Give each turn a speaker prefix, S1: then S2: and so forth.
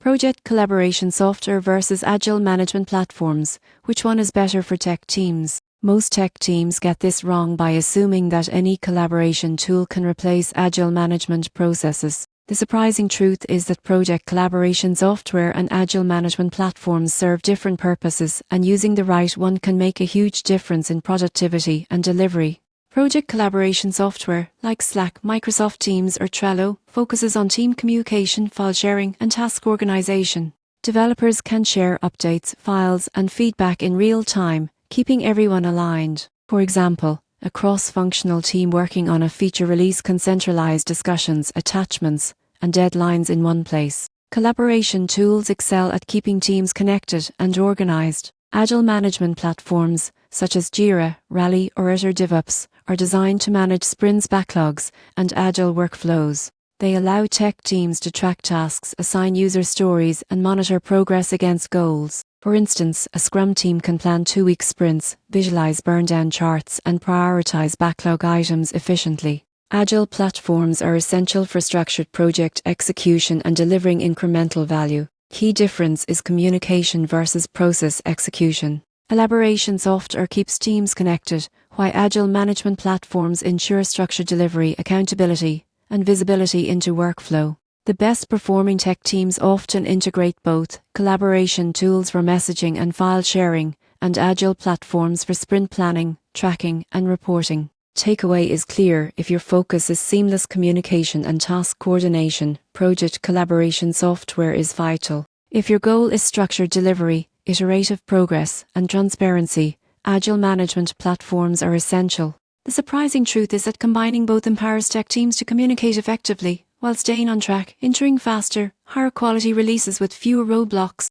S1: Project collaboration software versus Agile management platforms. Which one is better for tech teams? Most tech teams get this wrong by assuming that any collaboration tool can replace Agile management processes. The surprising truth is that project collaboration software and Agile management platforms serve different purposes, and using the right one can make a huge difference in productivity and delivery. Project collaboration software, like Slack, Microsoft Teams or Trello, focuses on team communication, file sharing, and task organization. Developers can share updates, files, and feedback in real time, keeping everyone aligned. For example, a cross-functional team working on a feature release can centralize discussions, attachments, and deadlines in one place. Collaboration tools excel at keeping teams connected and organized. Agile management platforms, such as Jira, Rally, or Azure DevOps, are designed to manage sprints, backlogs, and agile workflows. They allow tech teams to track tasks, assign user stories, and monitor progress against goals. For instance, a Scrum team can plan 2-week sprints, visualize burn-down charts, and prioritize backlog items efficiently. Agile platforms are essential for structured project execution and delivering incremental value. Key difference is communication versus process execution. Collaboration software keeps teams connected, while Agile management platforms ensure structured delivery, accountability, and visibility into workflow. The best performing tech teams often integrate both collaboration tools for messaging and file sharing, and Agile platforms for sprint planning, tracking, and reporting. Takeaway is clear: if your focus is seamless communication and task coordination, project collaboration software is vital. If your goal is structured delivery, iterative progress, and transparency, Agile management platforms are essential. The surprising truth is that combining both empowers tech teams to communicate effectively, while staying on track, ensuring faster, higher quality releases with fewer roadblocks.